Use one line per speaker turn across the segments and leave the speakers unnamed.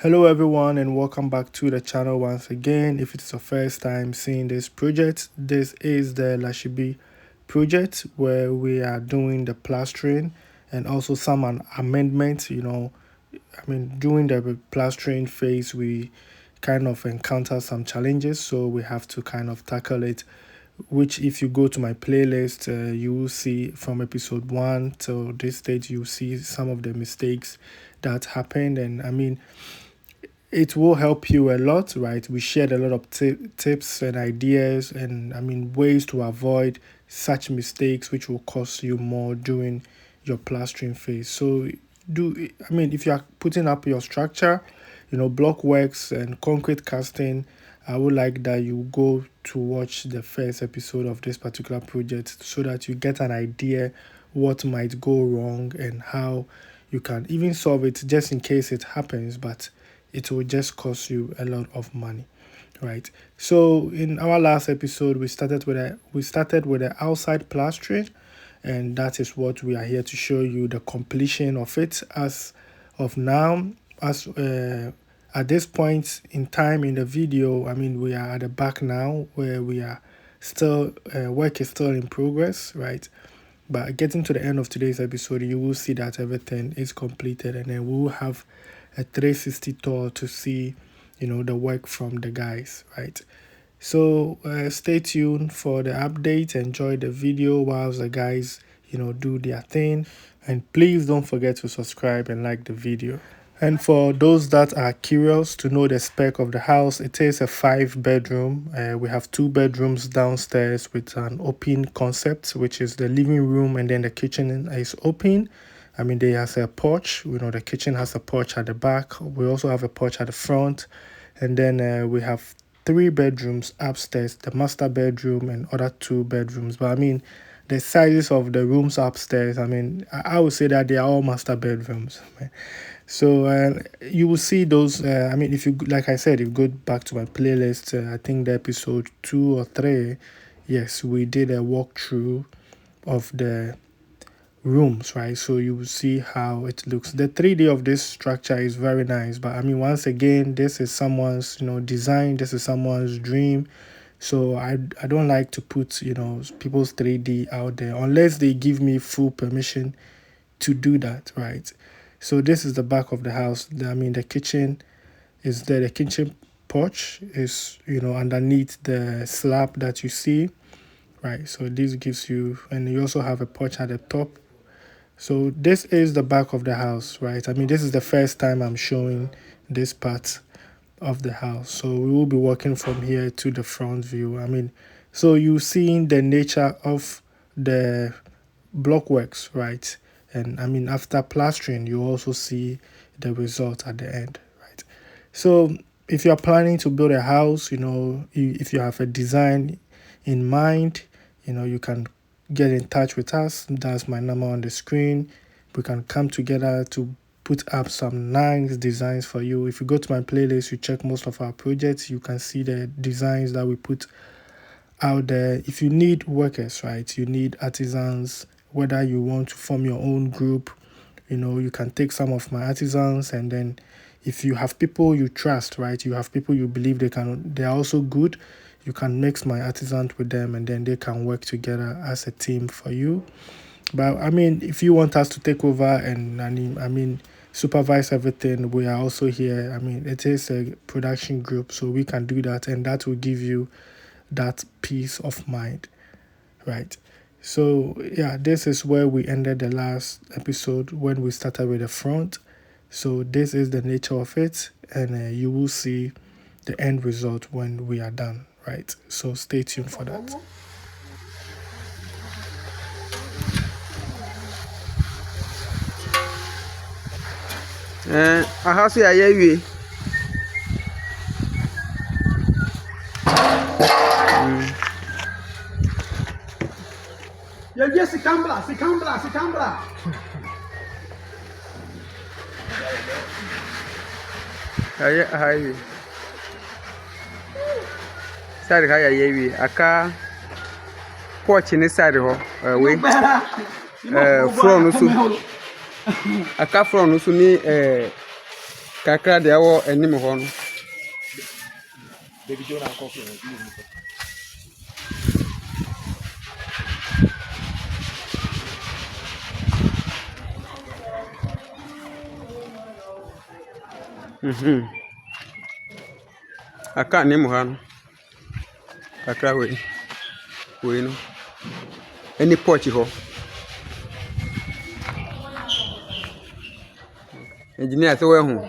Hello everyone and welcome back to the channel once again. If it's your first time seeing this project, this is the Lashibi project where we are doing the plastering and also some amendments. During the plastering phase we kind of encounter some challenges, so we have to kind of tackle it, which if you go to my playlist, you will see from episode 1 till this stage, you see some of the mistakes that happened. And it will help you a lot, right? We shared a lot of tips and ideas and ways to avoid such mistakes which will cost you more during your plastering phase. So if you are putting up your structure, block works and concrete casting, I would like that you go to watch the first episode of this particular project so that you get an idea what might go wrong and how you can even solve it just in case it happens, but it will just cost you a lot of money, right? So in our last episode, we started with the outside plastering, and that is what we are here to show you, the completion of it as of now. As at this point in time in the video, we are at the back now where we are still work is still in progress, right? But getting to the end of today's episode, you will see that everything is completed, and then we will have a 360 tour to see, the work from the guys, right? So stay tuned for the update. Enjoy the video whilst the guys, do their thing. And please don't forget to subscribe and like the video. And for those that are curious to know the spec of the house, it is a 5-bedroom. We have 2 bedrooms downstairs with an open concept, which is the living room, and then the kitchen is open. There has a porch. The kitchen has a porch at the back. We also have a porch at the front. And then we have 3 bedrooms upstairs, the master bedroom and other 2 bedrooms. But the sizes of the rooms upstairs, I would say that they are all master bedrooms. So you will see those. If you, like I said, if you go back to my playlist, I think the episode 2 or 3, yes, we did a walkthrough of the rooms, right? So you will see how it looks. The 3D of this structure is very nice, but once again, this is someone's design. This is someone's dream. So I don't like to put people's 3D out there unless they give me full permission to do that, right? So this is the back of the house. The kitchen is there. The kitchen porch is underneath the slab that you see, right? So this gives you, and you also have a porch at the top. So this is the back of the house, right? This is the first time I'm showing this part of the house. So we will be working from here to the front view. So you're seeing the nature of the block works, right? And after plastering, you also see the result at the end, right? So if you're planning to build a house, if you have a design in mind, you can get in touch with us. That's my number on the screen. We can come together to put up some nice designs for you. If you go to my playlist, you check most of our projects, you can see the designs that we put out there. If you need workers, right, you need artisans, whether you want to form your own group, you can take some of my artisans, and then if you have people you trust, right, you have people you believe they're also good, you can mix my artisans with them, and then they can work together as a team for you. But if you want us to take over and supervise everything, we are also here. It is a production group, so we can do that, and that will give you that peace of mind, right? So yeah, this is where we ended the last episode when we started with the front. So this is the nature of it, and you will see the end result when we are done, right? So stay tuned for that.
Aha so ya wie. Yes, Sikambla. Hi. Side ka ya wie. Aka porch ni side ho. We. Floor no so. Aka floor no so ni Kakra de awo anim ho no.
Baby Jonah coffee.
Aka anim ha no. Kakra we no. Any porch ho. Engineer so we hu.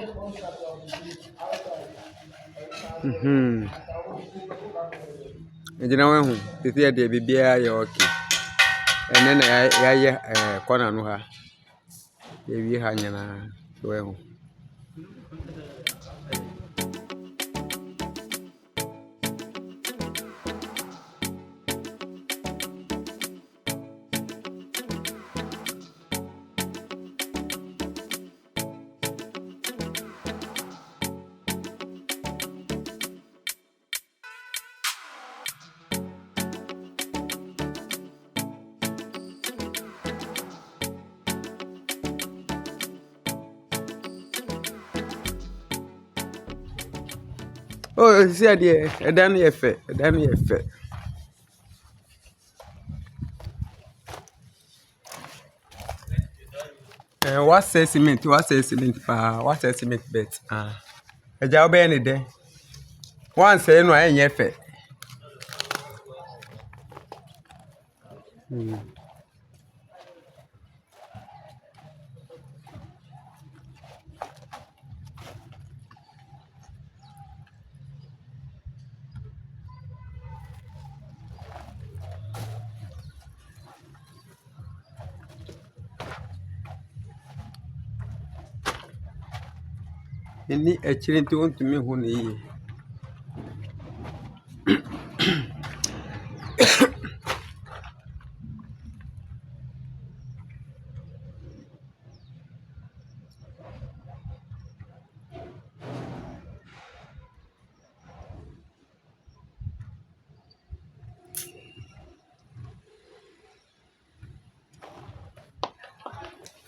Engineer we hu. Tete de bibia ya okay. Ene na ya corner no ha. Ye wi ha nyana so we hu. Oh, see ade edan ye fe, edan ye fe. What say cement pa, what say cement bet. Eja obe ni de. One say no enye fe. Ni echiri nti ontumi hu na yi.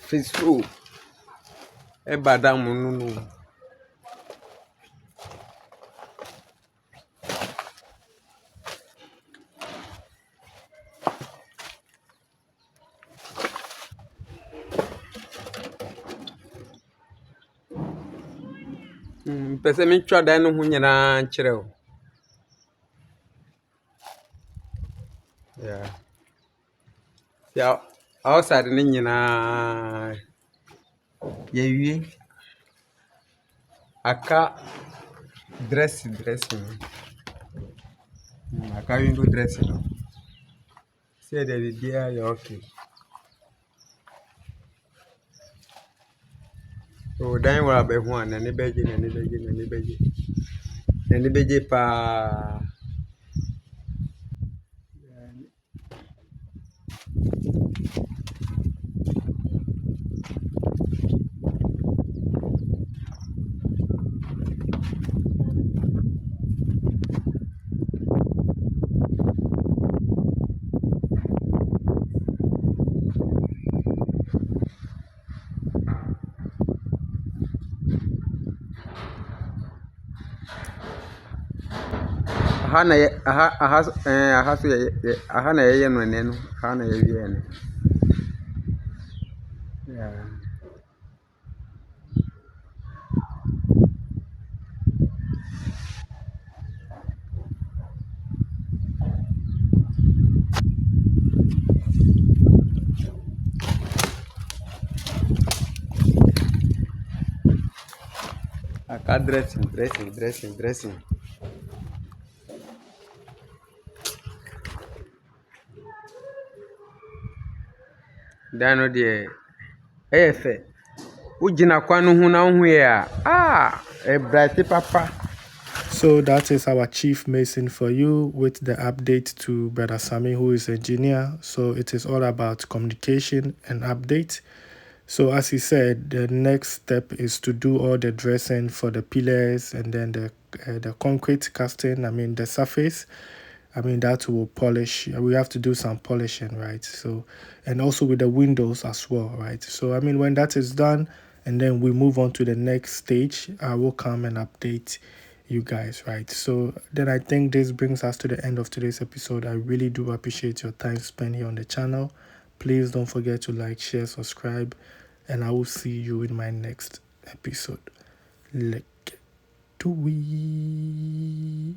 Fisu. E badam nunu. Pese mi twa dan no hu nyina nkyere o. Yeah. Ya outside ni nyina ye wi. Aka dressing. Aka window dressing no. Say the bibia ya okay. So dan wa be hu an na ni beje. Na ni beje pa. Aha na ye aha so ye aha na ye no ne no. Aha na ye wi ne. Yeah. Aka dressing. Dan no de efe. Ujina kwa no hu na hu ya. E bright papa.
So that is our chief mason for you with the update to Brother Sammy, who is engineer. So it is all about communication and update. So as he said, the next step is to do all the dressing for the pillars and then the concrete casting. I mean the surface. I mean that will polish. We have to do some polishing, right? So and also with the windows as well, right? So I mean when that is done, and then we move on to the next stage, I will come and update you guys, right? So then I think this brings us to the end of today's episode. I really do appreciate your time spent here on the channel. Please don't forget to like, share, subscribe, and I will see you in my next episode. Like, do we?